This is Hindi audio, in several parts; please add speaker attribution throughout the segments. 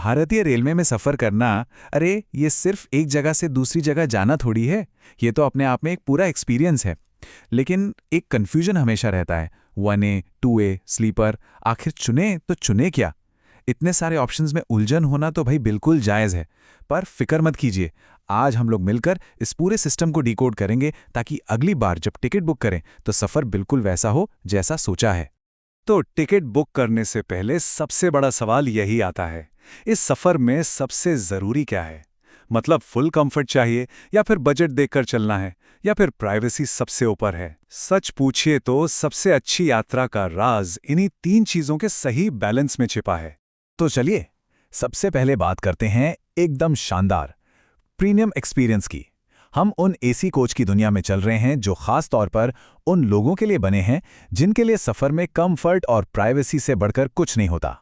Speaker 1: भारतीय रेलवे में सफ़र करना, अरे ये सिर्फ एक जगह से दूसरी जगह जाना थोड़ी है। ये तो अपने आप में एक पूरा एक्सपीरियंस है। लेकिन एक कन्फ्यूजन हमेशा रहता है, 1A 2A स्लीपर, आखिर चुने तो चुने क्या। इतने सारे ऑप्शंस में उलझन होना तो भाई बिल्कुल जायज़ है। पर फिक्र मत कीजिए, आज हम लोग मिलकर इस पूरे सिस्टम को डिकोड करेंगे ताकि अगली बार जब टिकट बुक करें तो सफ़र बिल्कुल वैसा हो जैसा सोचा है।
Speaker 2: तो टिकट बुक करने से पहले सबसे बड़ा सवाल यही आता है, इस सफ़र में सबसे ज़रूरी क्या है? मतलब फुल कंफर्ट चाहिए या फिर बजट देखकर चलना है या फिर प्राइवेसी सबसे ऊपर है? सच पूछिए तो सबसे अच्छी यात्रा का राज इन्हीं तीन चीज़ों के सही बैलेंस में छिपा है।
Speaker 3: तो चलिए, सबसे पहले बात करते हैं एकदम शानदार प्रीमियम एक्सपीरियंस की। हम उन एसी कोच की दुनिया में चल रहे हैं जो खास तौर पर उन लोगों के लिए बने हैं जिनके लिए सफ़र में कंफर्ट और प्राइवेसी से बढ़कर कुछ नहीं होता।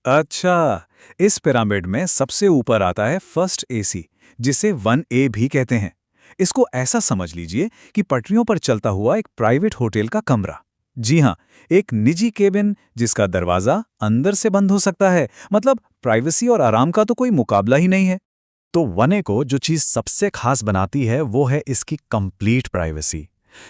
Speaker 2: अच्छा, इस पिरामिड में सबसे ऊपर आता है फर्स्ट एसी, जिसे 1A भी कहते हैं। इसको ऐसा समझ लीजिए कि पटरियों पर चलता हुआ एक प्राइवेट होटल का कमरा। जी हाँ, एक निजी केबिन जिसका दरवाजा अंदर से बंद हो सकता है। मतलब प्राइवेसी और आराम का तो कोई मुकाबला ही नहीं है।
Speaker 3: तो 1A को जो चीज़ सबसे खास बनाती है वो है इसकी कंप्लीट प्राइवेसी।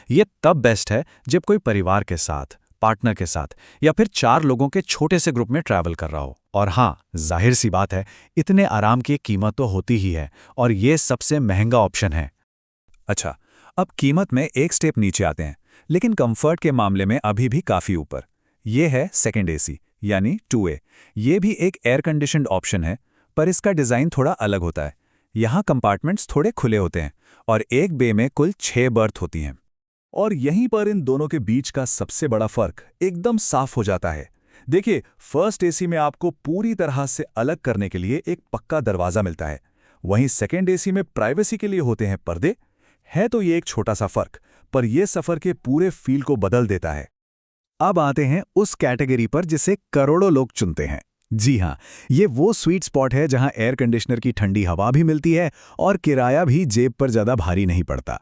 Speaker 3: ये तब बेस्ट है जब कोई परिवार के साथ, पार्टनर के साथ या फिर 4 लोगों के छोटे से ग्रुप में ट्रैवल कर रहा हो। और हाँ, जाहिर सी बात है, इतने आराम की कीमत तो होती ही है और ये सबसे महंगा ऑप्शन है।
Speaker 2: अच्छा, अब कीमत में एक स्टेप नीचे आते हैं, लेकिन कंफर्ट के मामले में अभी भी काफ़ी ऊपर। ये है सेकंड एसी यानी 2A। ये भी एक एयर कंडीशनड ऑप्शन है, पर इसका डिज़ाइन थोड़ा अलग होता है। यहाँ कंपार्टमेंट्स थोड़े खुले होते हैं और एक बे में कुल 6 बर्थ होती हैं। और यहीं पर इन दोनों के बीच का सबसे बड़ा फर्क एकदम साफ हो जाता है। देखिए, फर्स्ट एसी में आपको पूरी तरह से अलग करने के लिए एक पक्का दरवाज़ा मिलता है, वहीं सेकंड एसी में प्राइवेसी के लिए होते हैं पर्दे। है तो ये एक छोटा सा फर्क, पर यह सफ़र के पूरे फील को बदल देता है।
Speaker 3: अब आते हैं उस कैटेगरी पर जिसे करोड़ों लोग चुनते हैं। जी हाँ, ये वो स्वीट स्पॉट है जहां एयर कंडीशनर की ठंडी हवा भी मिलती है और किराया भी जेब पर ज़्यादा भारी नहीं पड़ता।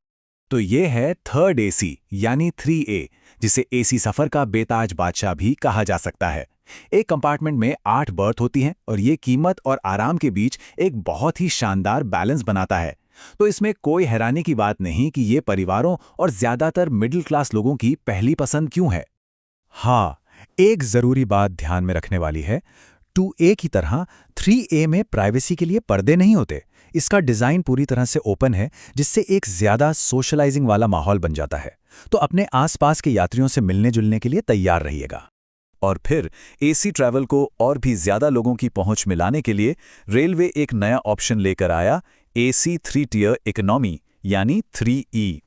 Speaker 3: तो ये है थर्ड एसी यानी 3A, जिसे एसी सफ़र का बेताज बादशाह भी कहा जा सकता है। एक कंपार्टमेंट में 8 बर्थ होती हैं और ये कीमत और आराम के बीच एक बहुत ही शानदार बैलेंस बनाता है। तो इसमें कोई हैरानी की बात नहीं कि ये परिवारों और ज़्यादातर मिडिल क्लास लोगों की पहली पसंद क्यों है। हाँ, एक ज़रूरी बात ध्यान में रखने वाली है, 2A की तरह 3A में प्राइवेसी के लिए पर्दे नहीं होते। इसका डिज़ाइन पूरी तरह से ओपन है, जिससे एक ज़्यादा सोशलाइजिंग वाला माहौल बन जाता है। तो अपने आसपास के यात्रियों से मिलने जुलने के लिए तैयार रहिएगा।
Speaker 2: और फिर एसी ट्रैवल को और भी ज़्यादा लोगों की पहुंच मिलाने के लिए रेलवे एक नया ऑप्शन लेकर आया, एसी 3 टियर इकोनॉमी यानी 3E।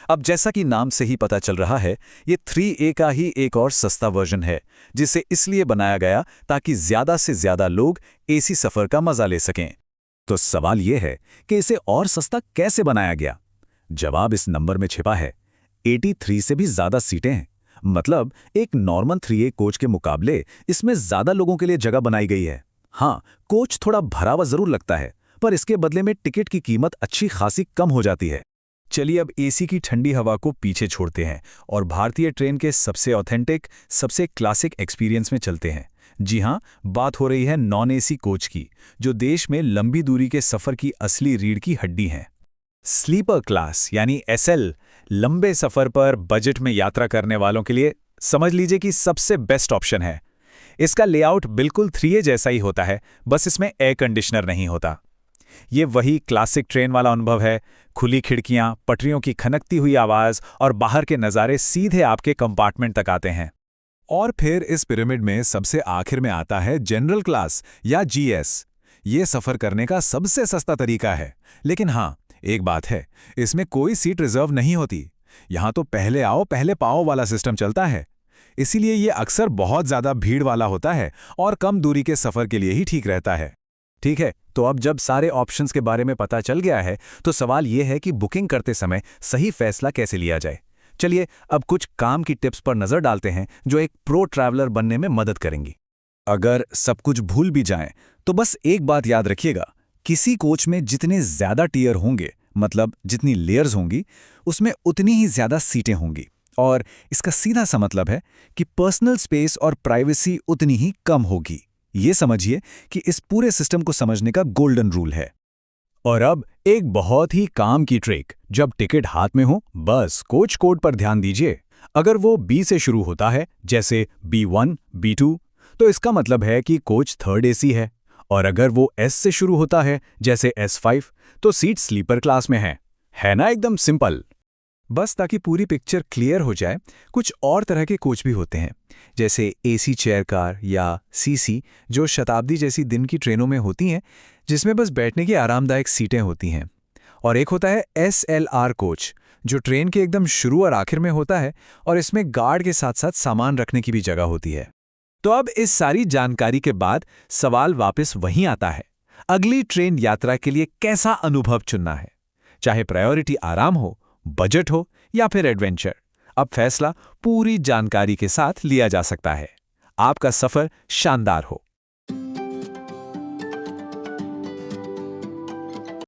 Speaker 2: अब जैसा कि नाम से ही पता चल रहा है, ये 3A का ही एक और सस्ता वर्जन है, जिसे इसलिए बनाया गया ताकि ज़्यादा से ज़्यादा लोग एसी सफ़र का मज़ा ले सकें।
Speaker 3: तो सवाल यह है कि इसे और सस्ता कैसे बनाया गया? जवाब इस नंबर में छिपा है। 83 से भी ज़्यादा सीटें हैं। मतलब एक नॉर्मल 3A कोच के मुकाबले इसमें ज़्यादा लोगों के लिए जगह बनाई गई है। हाँ, कोच थोड़ा भरा हुआ ज़रूर लगता है, पर इसके बदले में टिकट की कीमत अच्छी खासी कम हो जाती है।
Speaker 2: चलिए अब एसी की ठंडी हवा को पीछे छोड़ते हैं और भारतीय ट्रेन के सबसे ऑथेंटिक, सबसे क्लासिक एक्सपीरियंस में चलते हैं। जी हाँ, बात हो रही है नॉन एसी कोच की, जो देश में लंबी दूरी के सफ़र की असली रीढ़ की हड्डी हैं।
Speaker 1: स्लीपर क्लास यानी SL लंबे सफ़र पर बजट में यात्रा करने वालों के लिए समझ लीजिए कि सबसे बेस्ट ऑप्शन है। इसका लेआउट बिल्कुल 3A जैसा ही होता है, बस इसमें एयर कंडीशनर नहीं होता। ये वही क्लासिक ट्रेन वाला अनुभव है, खुली खिड़कियां, पटरियों की खनकती हुई आवाज़ और बाहर के नज़ारे सीधे आपके कंपार्टमेंट तक आते हैं।
Speaker 2: और फिर इस पिरामिड में सबसे आखिर में आता है जनरल क्लास या GS। ये सफ़र करने का सबसे सस्ता तरीका है। लेकिन हाँ, एक बात है, इसमें कोई सीट रिजर्व नहीं होती। यहाँ तो पहले आओ पहले पाओ वाला सिस्टम चलता है। इसीलिए ये अक्सर बहुत ज़्यादा भीड़ वाला होता है और कम दूरी के सफ़र के लिए ही ठीक रहता है।
Speaker 3: ठीक है, तो अब जब सारे ऑप्शंस के बारे में पता चल गया है, तो सवाल यह है कि बुकिंग करते समय सही फैसला कैसे लिया जाए। चलिए अब कुछ काम की टिप्स पर नज़र डालते हैं जो एक प्रो ट्रैवलर बनने में मदद करेंगी।
Speaker 2: अगर सब कुछ भूल भी जाएं, तो बस एक बात याद रखिएगा, किसी कोच में जितने ज़्यादा टियर होंगे, मतलब जितनी लेयर्स होंगी, उसमें उतनी ही ज़्यादा सीटें होंगी। और इसका सीधा सा मतलब है कि पर्सनल स्पेस और प्राइवेसी उतनी ही कम होगी।
Speaker 3: ये समझिए कि इस पूरे सिस्टम को समझने का गोल्डन रूल है। और अब एक बहुत ही काम की ट्रिक, जब टिकट हाथ में हो बस कोच कोड पर ध्यान दीजिए। अगर वो बी से शुरू होता है, जैसे B1, B2, तो इसका मतलब है कि कोच थर्ड एसी है। और अगर वो एस से शुरू होता है, जैसे S5, तो सीट स्लीपर क्लास में है ना एकदम सिंपल।
Speaker 1: बस ताकि पूरी पिक्चर क्लियर हो जाए, कुछ और तरह के कोच भी होते हैं, जैसे एसी चेयर कार या सीसी, जो शताब्दी जैसी दिन की ट्रेनों में होती हैं, जिसमें बस बैठने की आरामदायक सीटें होती हैं। और एक होता है SLR कोच, जो ट्रेन के एकदम शुरू और आखिर में होता है, और इसमें गार्ड के साथ साथ सामान रखने की भी जगह होती है।
Speaker 3: तो अब इस सारी जानकारी के बाद सवाल वापस वहीं आता है, अगली ट्रेन यात्रा के लिए कैसा अनुभव चुनना है? चाहे प्रायोरिटी आराम हो, बजट हो या फिर एडवेंचर, अब फैसला पूरी जानकारी के साथ लिया जा सकता है। आपका सफर शानदार हो।